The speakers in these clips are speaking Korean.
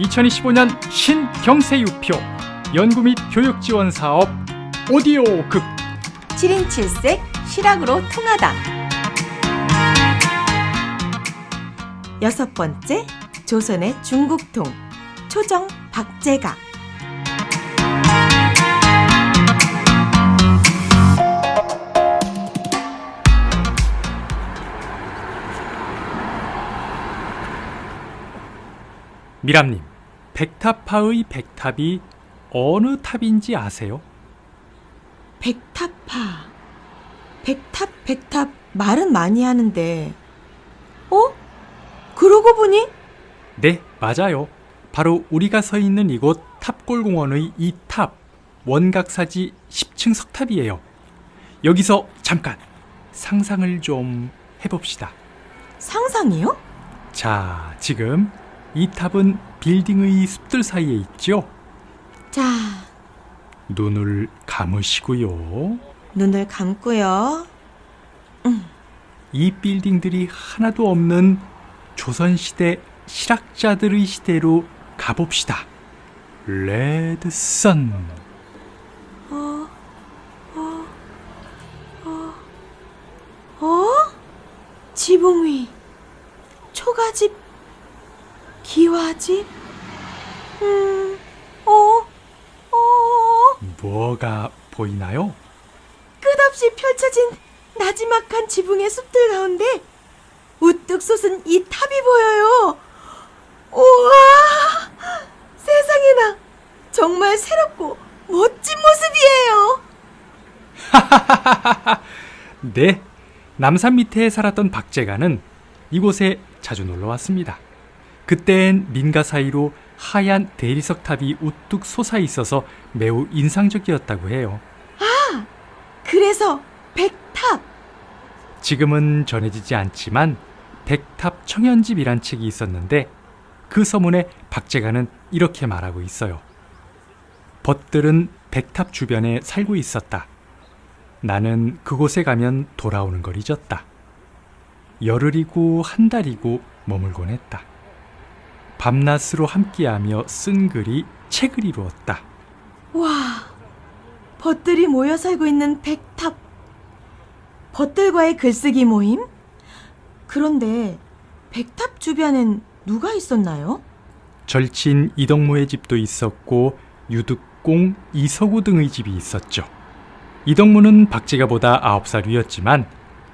2025년 신경세유표 연구 및 교육 지원 사업 오디오 극 7인 7색 실학으로 통하다. 여섯 번째, 조선의 중국통 초정 박제가. 미람님, 백탑파의 백탑이 어느 탑인지 아세요? 백탑파. 백탑 말은 많이 하는데. 그러고 보니 네, 맞아요. 바로 우리가 서 있는 이곳 탑골공원의 이 탑, 원각사지 10층 석탑이에요. 여기서 잠깐 상상을 좀 해봅시다. 상상이요? 자, 지금 이 탑은 빌딩의 숲들 사이에 있죠? 자, 눈을 감으시고요. 눈을 감고요. 이 빌딩들이 하나도 없는 조선시대 실학자들의 시대로 가봅시다. 레드선. 지붕 위 초가집, 기와집. 뭐가 보이나요? 끝없이 펼쳐진 나지막한 지붕의 숲들 가운데 우뚝 솟은 이 탑이 보여요. 우와! 세상에나, 정말 새롭고 멋진 모습이에요. 네, 남산 밑에 살았던 박제가는 이곳에 자주 놀러 왔습니다. 그땐 민가 사이로 하얀 대리석 탑이 우뚝 솟아 있어서 매우 인상적이었다고 해요. 그래서 백탑. 지금은 전해지지 않지만 백탑 청현집이란 책이 있었는데 그 서문에 박제가는 이렇게 말하고 있어요. 벗들은 백탑 주변에 살고 있었다. 나는 그곳에 가면 돌아오는 걸 잊었다. 열흘이고 한 달이고 머물곤 했다. 밤낮으로 함께하며 쓴 글이 책을 이루었다. 와, 벗들이 모여 살고 있는 백탑. 벗들과의 글쓰기 모임? 그런데 백탑 주변엔 누가 있었나요? 절친 이덕모의 집도 있었고 유득공, 이서구 등의 집이 있었죠. 이덕모는 박제가보다 9살 위였지만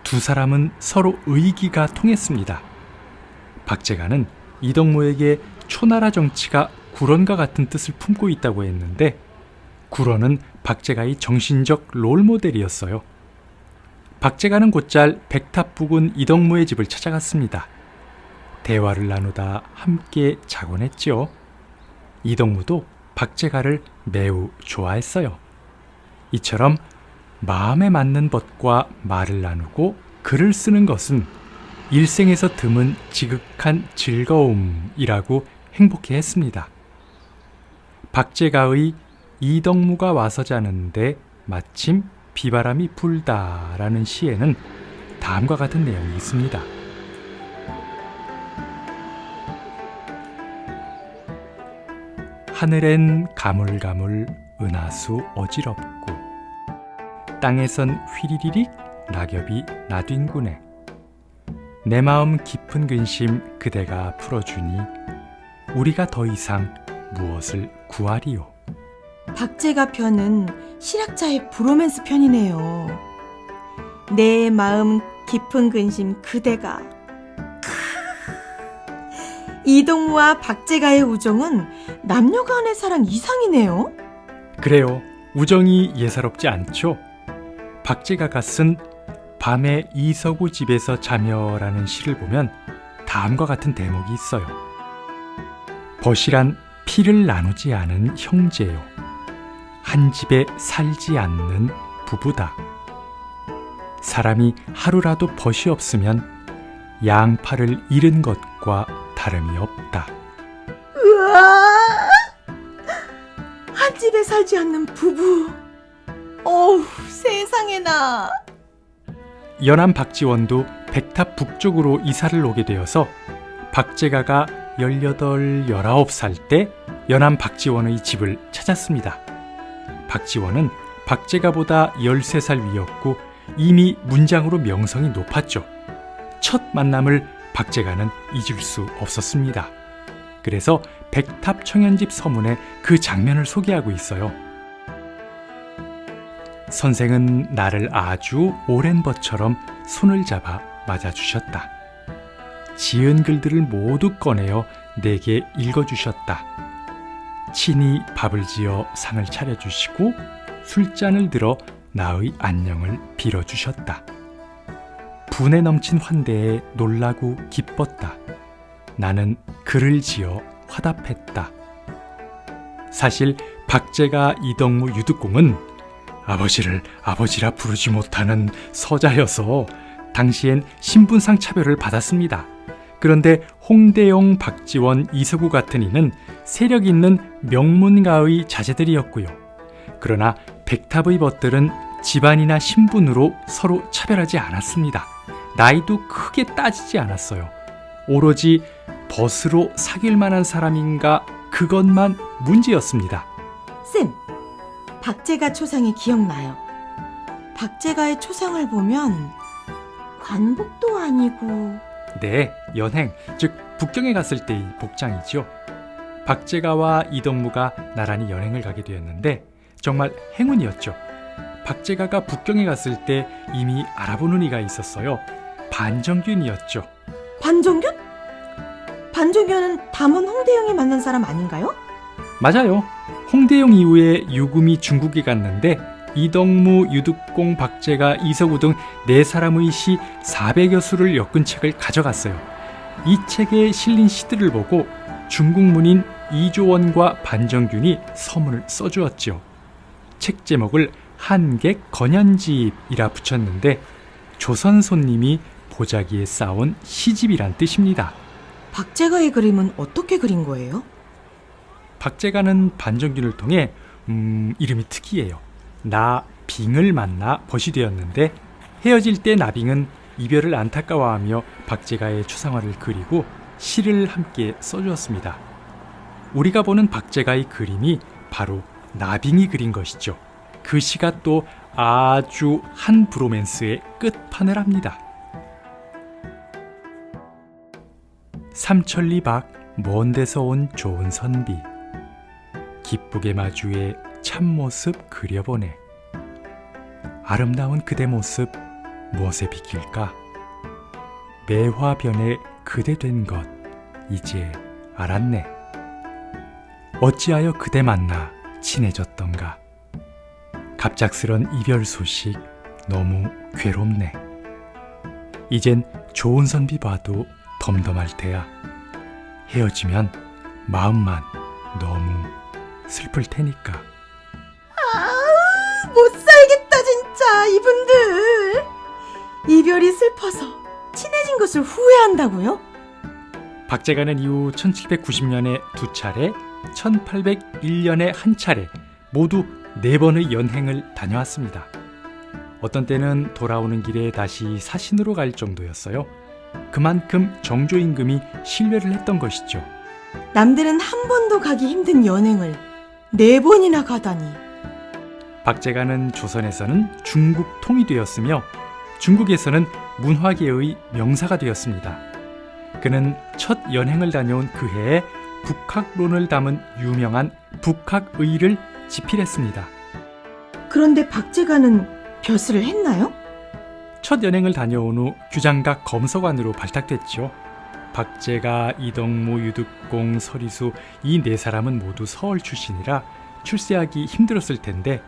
두 사람은 서로 의기가 통했습니다. 박제가는 이덕모에게 초나라 정치가 구런과 같은 뜻을 품고 있다고 했는데 구런은 박제가의 정신적 롤모델이었어요. 박제가는 곧잘 백탑 부근 이덕모의 집을 찾아갔습니다. 대화를 나누다 함께 자곤 했지요. 이덕모도 박제가를 매우 좋아했어요. 이처럼 마음에 맞는 벗과 말을 나누고 글을 쓰는 것은 일생에서 드문 지극한 즐거움이라고 행복해했습니다. 박제가의 이덕모가 와서 자는데 마침 비바람이 불다라는 시에는 다음과 같은 내용이 있습니다. 하늘엔 가물가물 은하수 어지럽고 땅에선 휘리리릭 낙엽이 나뒹구네. 내 마음 깊은 근심 그대가 풀어주니 우리가 더 이상 무엇을 구하리요. 박제가 편은 실학자의 브로맨스 편이네요. 내 마음 깊은 근심 그대가. 이동무와 박제가의 우정은 남녀 간의 사랑 이상이네요. 그래요. 우정이 예사롭지 않죠? 박제가가 쓴 밤에 이서구 집에서 자며라는 시를 보면 다음과 같은 대목이 있어요. 벗이란 피를 나누지 않은 형제요. 한 집에 살지 않는 부부다. 사람이 하루라도 벗이 없으면 양팔을 잃은 것과 다름이 없다. 우와! 한 집에 살지 않는 부부. 어우, 세상에나. 연암 박지원도 백탑 북쪽으로 이사를 오게 되어서 박제가가 18, 19살 때 연암 박지원의 집을 찾았습니다. 박지원은 박제가보다 13살 위였고 이미 문장으로 명성이 높았죠. 첫 만남을 박제가는 잊을 수 없었습니다. 그래서 백탑 청년집 서문에 그 장면을 소개하고 있어요. 선생은 나를 아주 오랜 것처럼 손을 잡아 맞아주셨다. 지은 글들을 모두 꺼내어 내게 읽어주셨다. 친히 밥을 지어 상을 차려주시고 술잔을 들어 나의 안녕을 빌어주셨다. 분에 넘친 환대에 놀라고 기뻤다. 나는 글을 지어 화답했다. 사실 박제가 이덕무 유득공은 아버지를 아버지라 부르지 못하는 서자여서 당시엔 신분상 차별을 받았습니다. 그런데 홍대용, 박지원, 이서구 같은 이는 세력 있는 명문가의 자제들이었고요. 그러나 백탑의 벗들은 집안이나 신분으로 서로 차별하지 않았습니다. 나이도 크게 따지지 않았어요. 오로지 벗으로 사귈 만한 사람인가 그것만 문제였습니다. 쌤, 박제가 초상이 기억나요. 박제가의 초상을 보면 관복도 아니고 네, 연행, 즉 북경에 갔을 때의 복장이죠. 박제가와 이덕무가 나란히 연행을 가게 되었는데 정말 행운이었죠. 박제가가 북경에 갔을 때 이미 알아보는 이가 있었어요. 반정균이었죠. 반정균? 반정균은 담원 홍대영이 만난 사람 아닌가요? 맞아요. 홍대용 이후에 유금이 중국에 갔는데 이덕무, 유득공, 박제가, 이서구 등 4사람의 시 400여 수를 엮은 책을 가져갔어요. 이 책에 실린 시들을 보고 중국 문인 이조원과 반정균이 서문을 써주었죠. 책 제목을 한객 건현집이라 붙였는데 조선 손님이 보자기에 쌓은 시집이란 뜻입니다. 박제가의 그림은 어떻게 그린 거예요? 박제가는 반정균을 통해 이름이 특이해요. 나빙을 만나 벗이 되었는데 헤어질 때 나빙은 이별을 안타까워하며 박제가의 추상화를 그리고 시를 함께 써주었습니다. 우리가 보는 박제가의 그림이 바로 나빙이 그린 것이죠. 그 시가 또 아주 한 브로맨스의 끝판을 합니다. 삼천리 밖 먼 데서 온 좋은 선비 기쁘게 마주해 참모습 그려보네. 아름다운 그대 모습 무엇에 비길까? 매화변에 그대 된 것 이제 알았네. 어찌하여 그대 만나 친해졌던가. 갑작스런 이별 소식 너무 괴롭네. 이젠 좋은 선비 봐도 덤덤할 테야. 헤어지면 마음만 너무 슬플 테니까. 못 살겠다 진짜 이분들. 이별이 슬퍼서 친해진 것을 후회한다고요? 박제가는 이후 1790년에 2차례, 1801년에 1차례 모두 4번의 연행을 다녀왔습니다. 어떤 때는 돌아오는 길에 다시 사신으로 갈 정도였어요. 그만큼 정조 임금이 신뢰를 했던 것이죠. 남들은 한 번도 가기 힘든 연행을 4번이나 가다니. 박제가는 조선에서는 중국 통이 되었으며 중국에서는 문화계의 명사가 되었습니다. 그는 첫 연행을 다녀온 그 해에 북학론을 담은 유명한 북학의를 집필했습니다. 그런데 박제가는 벼슬을 했나요? 첫 연행을 다녀온 후 규장각 검서관으로 발탁됐죠. 박제가, 이덕무, 유득공, 서리수 이 4사람은 모두 서울 출신이라 출세하기 힘들었을 텐데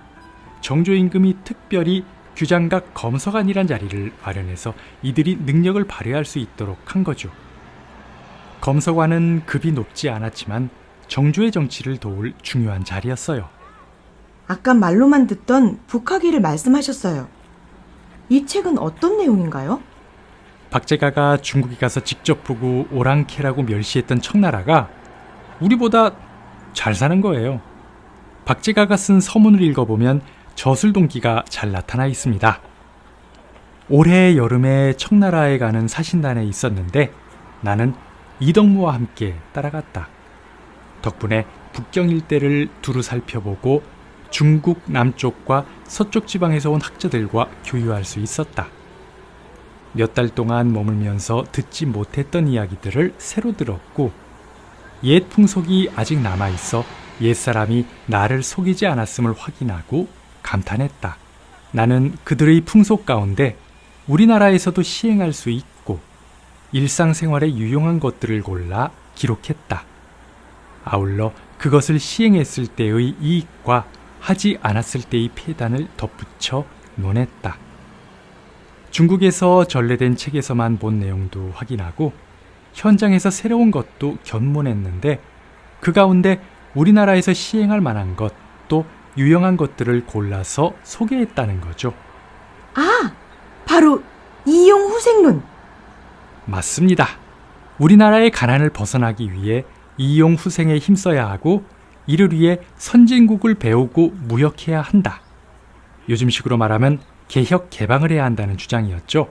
정조 임금이 특별히 규장각 검서관이란 자리를 마련해서 이들이 능력을 발휘할 수 있도록 한 거죠. 검서관은 급이 높지 않았지만 정조의 정치를 도울 중요한 자리였어요. 아까 말로만 듣던 북학의를 말씀하셨어요. 이 책은 어떤 내용인가요? 박제가가 중국에 가서 직접 보고 오랑캐라고 멸시했던 청나라가 우리보다 잘 사는 거예요. 박제가가 쓴 서문을 읽어보면 저술동기가 잘 나타나 있습니다. 올해 여름에 청나라에 가는 사신단에 있었는데 나는 이덕무와 함께 따라갔다. 덕분에 북경 일대를 두루 살펴보고 중국 남쪽과 서쪽 지방에서 온 학자들과 교류할 수 있었다. 몇 달 동안 머물면서 듣지 못했던 이야기들을 새로 들었고 옛 풍속이 아직 남아있어 옛사람이 나를 속이지 않았음을 확인하고 감탄했다. 나는 그들의 풍속 가운데 우리나라에서도 시행할 수 있고 일상생활에 유용한 것들을 골라 기록했다. 아울러 그것을 시행했을 때의 이익과 하지 않았을 때의 폐단을 덧붙여 논했다. 중국에서 전래된 책에서만 본 내용도 확인하고 현장에서 새로운 것도 견문했는데 그 가운데 우리나라에서 시행할 만한 것 또 유용한 것들을 골라서 소개했다는 거죠. 아, 바로 이용후생론. 맞습니다. 우리나라의 가난을 벗어나기 위해 이용후생에 힘써야 하고 이를 위해 선진국을 배우고 무역해야 한다. 요즘식으로 말하면 개혁 개방을 해야 한다는 주장이었죠.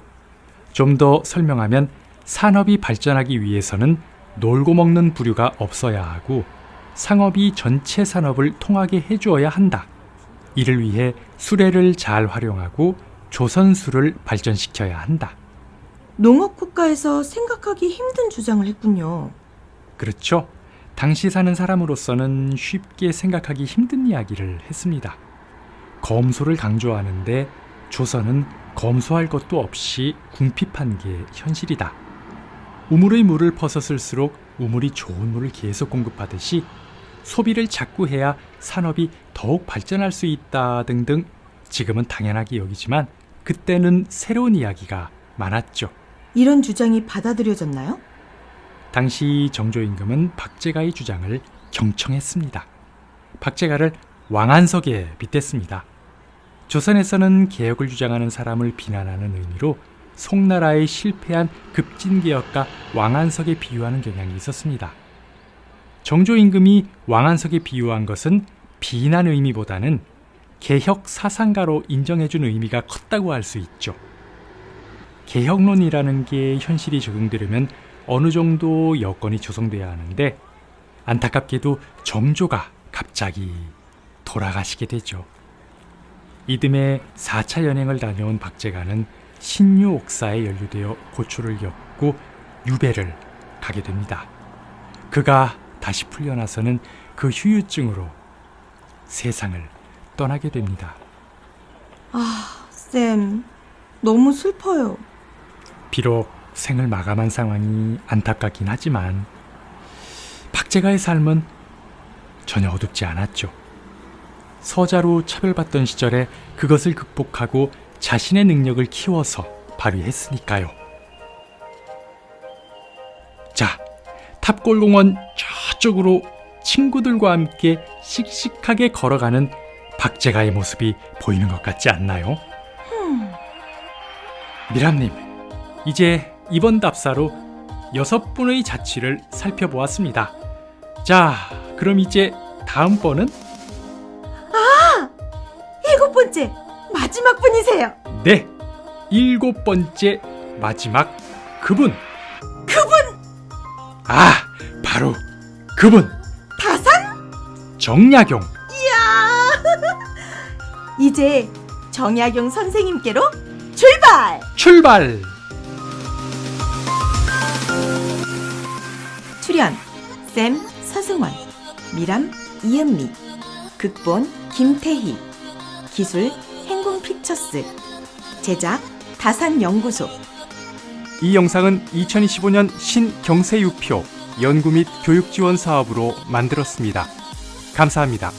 좀 더 설명하면 산업이 발전하기 위해서는 놀고 먹는 부류가 없어야 하고 상업이 전체 산업을 통하게 해주어야 한다. 이를 위해 수레를 잘 활용하고 조선수를 발전시켜야 한다. 농업국가에서 생각하기 힘든 주장을 했군요. 그렇죠. 당시 사는 사람으로서는 쉽게 생각하기 힘든 이야기를 했습니다. 검소를 강조하는데 조선은 검소할 것도 없이 궁핍한 게 현실이다. 우물의 물을 퍼서 쓸수록 우물이 좋은 물을 계속 공급하듯이 소비를 자꾸 해야 산업이 더욱 발전할 수 있다 등등 지금은 당연하게 여기지만 그때는 새로운 이야기가 많았죠. 이런 주장이 받아들여졌나요? 당시 정조임금은 박제가의 주장을 경청했습니다. 박제가를 왕안석에 빗댔습니다. 조선에서는 개혁을 주장하는 사람을 비난하는 의미로 송나라의 실패한 급진개혁과 왕안석에 비유하는 경향이 있었습니다. 정조임금이 왕안석에 비유한 것은 비난 의미보다는 개혁 사상가로 인정해준 의미가 컸다고 할 수 있죠. 개혁론이라는 게 현실이 적용되려면 어느 정도 여건이 조성돼야 하는데 안타깝게도 정조가 갑자기 돌아가시게 되죠. 이듬해 4차 연행을 다녀온 박제가는 신유 옥사에 연루되어 고초를 겪고 유배를 가게 됩니다. 그가 다시 풀려나서는 그 후유증으로 세상을 떠나게 됩니다. 아, 쌤, 너무 슬퍼요. 비록 생을 마감한 상황이 안타깝긴 하지만 박제가의 삶은 전혀 어둡지 않았죠. 서자로 차별받던 시절에 그것을 극복하고 자신의 능력을 키워서 발휘했으니까요. 자, 탑골공원 저쪽으로 친구들과 함께 씩씩하게 걸어가는 박제가의 모습이 보이는 것 같지 않나요? 미람님, 이제 이번 답사로 6번의 자취를 살펴보았습니다. 자, 그럼 이제 다음번은 7번째, 마지막 분이세요. 네, 7번째 마지막 그분. 아, 바로 그분. 다산? 정약용. 이제 정약용 선생님께로 출발! 출발. 출연 쌤 서승원, 미람 이은미, 극본 김태희, 기술 행궁픽처스, 제작 다산연구소. 이 영상은 2025년 신경세유표 연구 및 교육 지원 사업으로 만들었습니다. 감사합니다.